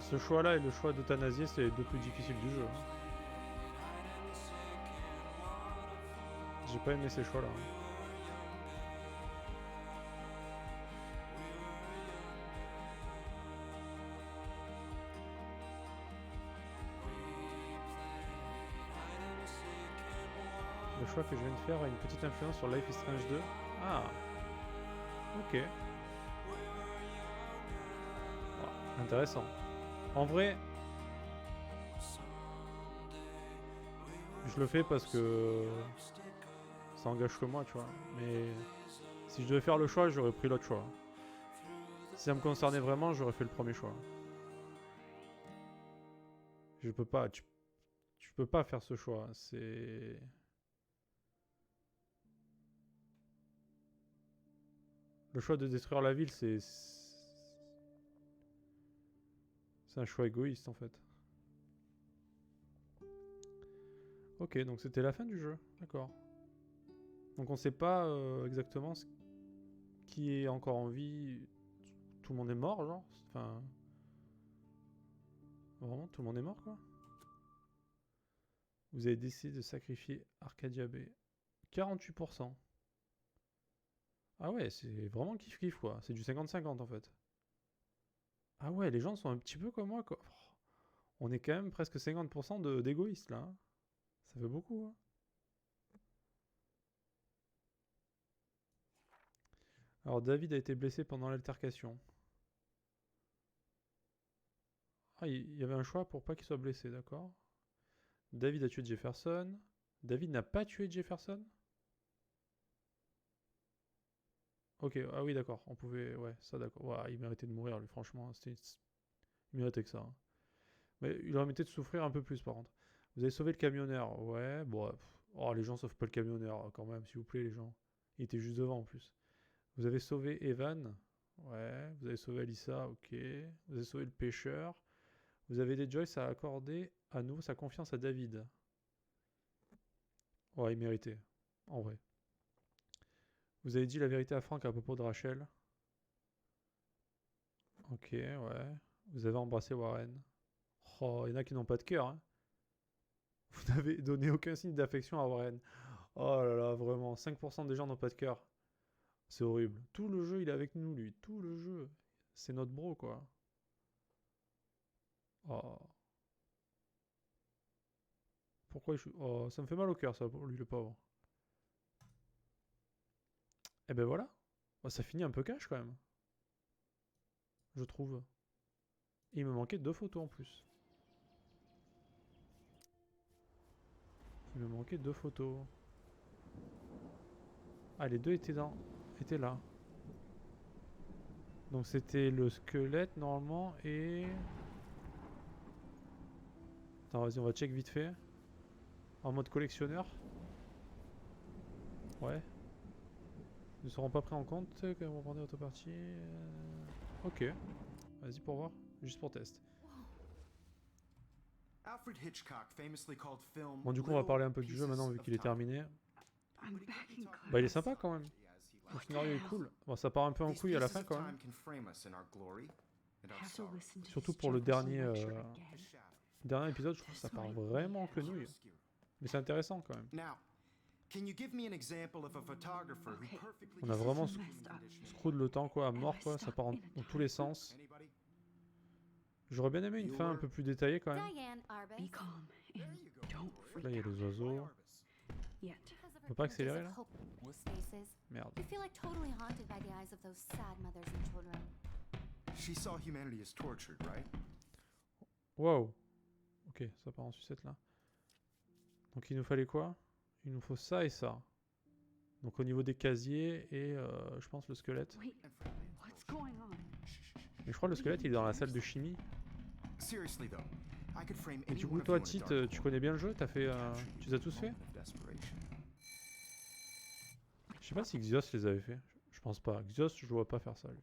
Ce choix-là et le choix d'euthanasier, c'est les deux plus difficiles du jeu. Hein. J'ai pas aimé ces choix-là. Hein. Le choix que je viens de faire a une petite influence sur Life is Strange 2. Ah. Ok. Wow. Intéressant. En vrai, je le fais parce que ça engage que moi, tu vois. Mais si je devais faire le choix, j'aurais pris l'autre choix. Si ça me concernait vraiment, j'aurais fait le premier choix. Je peux pas, tu peux pas faire ce choix. C'est... Le choix de détruire la ville, c'est un choix égoïste en fait. Ok, donc c'était la fin du jeu, d'accord. Donc on sait pas exactement qui est encore en vie. Tout le monde est mort, genre. Enfin, vraiment, tout le monde est mort, quoi. Vous avez décidé de sacrifier Arcadia Bay. 48%. Ah ouais, c'est vraiment kiff-kiff, quoi. C'est du 50-50, en fait. Ah ouais, les gens sont un petit peu comme moi, quoi. On est quand même presque 50% d'égoïstes, là. Hein. Ça fait beaucoup, hein. Alors, David a été blessé pendant l'altercation. Ah, il y avait un choix pour pas qu'il soit blessé, d'accord. David a tué Jefferson. David n'a pas tué Jefferson? Ok, ah oui, d'accord. On pouvait... Ouais, ça, d'accord. Ouais, il méritait de mourir, lui, franchement. Il méritait que ça. Hein. Mais il aurait mérité de souffrir un peu plus, par contre. Vous avez sauvé le camionneur. Ouais, bon... Oh, les gens sauvent pas le camionneur, quand même, s'il vous plaît, les gens. Il était juste devant, en plus. Vous avez sauvé Evan. Ouais. Vous avez sauvé Alyssa, ok. Vous avez sauvé le pêcheur. Vous avez aidé Joyce à accorder à nouveau sa confiance à David. Ouais, il méritait. En vrai. Vous avez dit la vérité à Frank à propos de Rachel. Ok, ouais. Vous avez embrassé Warren. Oh, il y en a qui n'ont pas de cœur. Hein. Vous n'avez donné aucun signe d'affection à Warren. Oh là là, vraiment. 5% des gens n'ont pas de cœur. C'est horrible. Tout le jeu, il est avec nous, lui. Tout le jeu. C'est notre bro, quoi. Oh. Pourquoi je... Oh, ça me fait mal au cœur, ça, pour lui, le pauvre. Et ben voilà. Oh, ça finit un peu cash, quand même. Je trouve. Et il me manquait 2 photos en plus. Il me manquait 2 photos. Ah, les deux étaient là. Donc c'était le squelette normalement et... Attends, vas-y, on va check vite fait. En mode collectionneur. Ouais. Ils ne seront pas pris en compte quand on va prendre l'autopartie. Ok. Vas-y pour voir. Juste pour test. Alfred Hitchcock famously called film Bon, du coup, on va parler un peu du jeu maintenant vu qu'il est terminé. Bah, il est sympa quand même. Le scénario est cool. Bon, ça part un peu en couille à la fin quand même. Surtout pour le dernier épisode, je trouve que ça part vraiment en quenouille. Mais c'est intéressant quand même. On a vraiment screwed le temps quoi, à mort quoi, ça part dans tous les sens. J'aurais bien aimé une fin un peu plus détaillée quand même. Là il y a les oiseaux. On peut pas accélérer là? Merde. Wow. Ok, ça part en sucette là. Donc il nous fallait quoi? Il nous faut ça et ça. Donc au niveau des casiers et je pense le squelette. Mais je crois que le squelette il est dans la salle de chimie. Et du coup toi Tite, tu connais bien le jeu? T'as fait, tu les as tous fait? Je sais pas si Xios les avait fait. Je pense pas. Xios je le vois pas faire ça lui.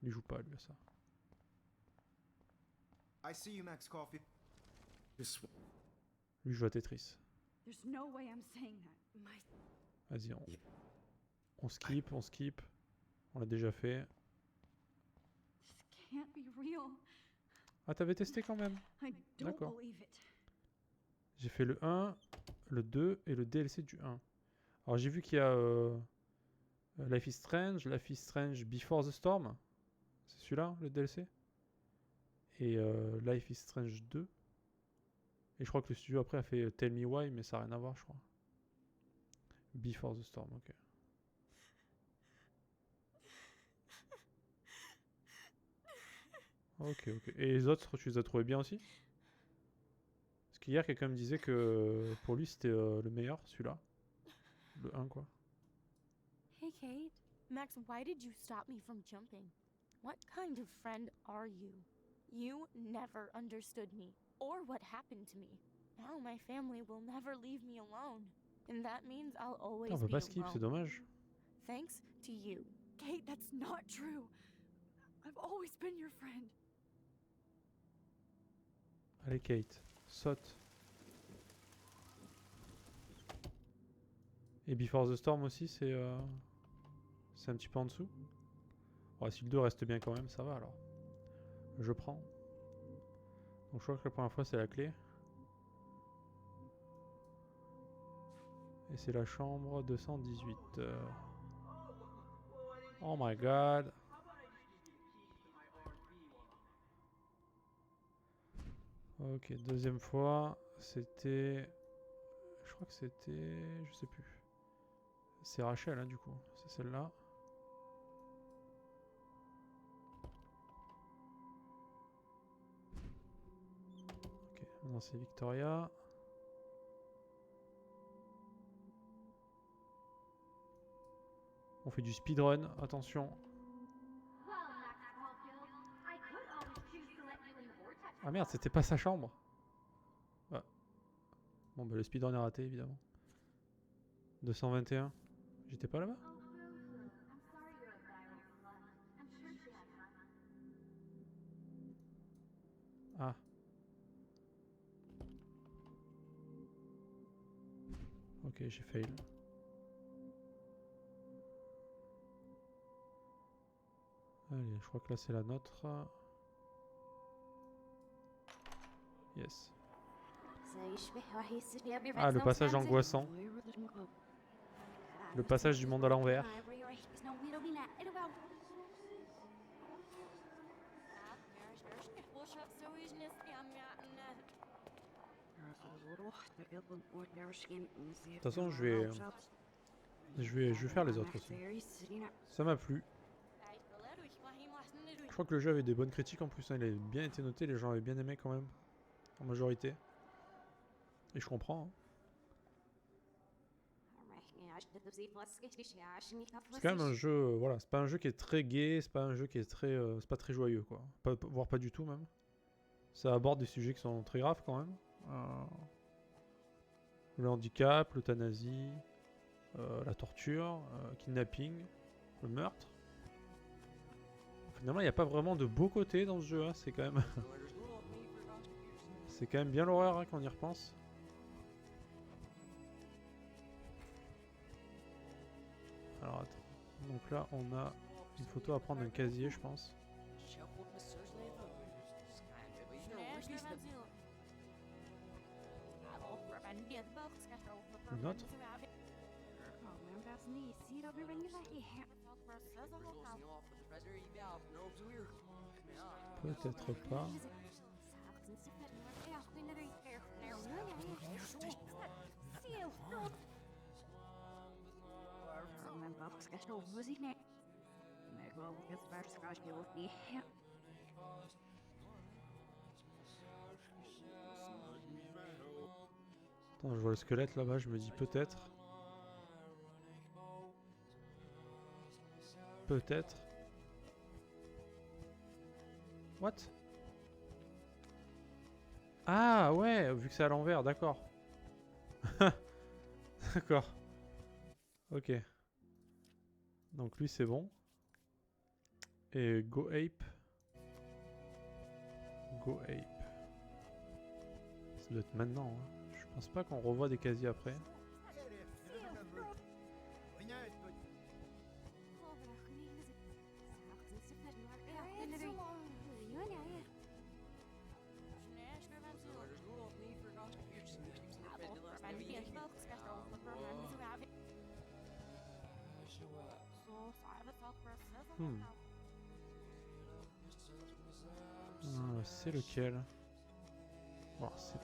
Il joue pas lui à ça. Lui joue à Tetris. Vas-y, on skip, on skip. On l'a déjà fait. Ah, t'avais testé quand même? D'accord. J'ai fait le 1, le 2 et le DLC du 1. Alors j'ai vu qu'il y a Life is Strange Before the Storm. C'est celui-là, le DLC. Et Life is Strange 2. Et je crois que le studio après a fait Tell Me Why, mais ça n'a rien à voir, je crois. Before the Storm, ok. Ok, ok. Et les autres, tu les as trouvés bien aussi? Parce qu'hier, quelqu'un me disait que pour lui, c'était le meilleur, celui-là. Le 1, quoi. Hey Kate, Max, why did you stop me from jumping? What kind of friend are you? You never understood me, or what happened to me. Now my family will never leave me alone. And that means I'll always On peut be pas skip, c'est alone. dommage. Thanks to you. Kate, that's not true. I've always been your friend. Allez Kate, saute. Et Before the Storm aussi, c'est un petit peu en dessous. Ouais, si le 2 reste bien quand même, ça va alors. Je prends. Donc je crois que la première fois c'est la clé. Et c'est la chambre 218. Oh my god. Ok, deuxième fois, c'était... Je crois que c'était... Je sais plus. C'est Rachel, hein, du coup. C'est celle-là. Ok, maintenant c'est Victoria. On fait du speedrun, attention. Ah merde, c'était pas sa chambre. Ah. Bon bah le speedrun est raté évidemment. 221. J'étais pas là-bas? Ah, Ok, j'ai fail. Allez, je crois que là c'est la nôtre. Yes. Ah, le passage angoissant. Le passage du monde à l'envers. De toute façon, je vais faire les autres aussi. Ça m'a plu. Je crois que le jeu avait des bonnes critiques en plus, hein. Il avait bien été noté, les gens avaient bien aimé quand même, en majorité. Et je comprends. Hein. C'est quand même un jeu, voilà, c'est pas un jeu qui est très gai, c'est pas un jeu qui est très, c'est pas très joyeux quoi, voire pas du tout même. Ça aborde des sujets qui sont très graves quand même. Le handicap, l'euthanasie, la torture, kidnapping, le meurtre. Finalement, il n'y a pas vraiment de beau côté dans ce jeu, hein. C'est quand même... c'est quand même bien l'horreur hein, quand on y repense. Alors attends, donc là on a une photo à prendre d'un casier je pense. Une autre? Peut-être pas. Attends, je vois le squelette là-bas, je me dis peut-être. Peut-être. What? Ah ouais, vu que c'est à l'envers, d'accord. D'accord. Ok. Donc lui c'est bon. Et Go Ape. Go Ape. Ça doit être maintenant. Hein. Je pense pas qu'on revoit des casiers après. C'est lequel? Bon, c'est...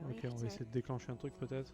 Ok, on va essayer de déclencher un truc peut-être.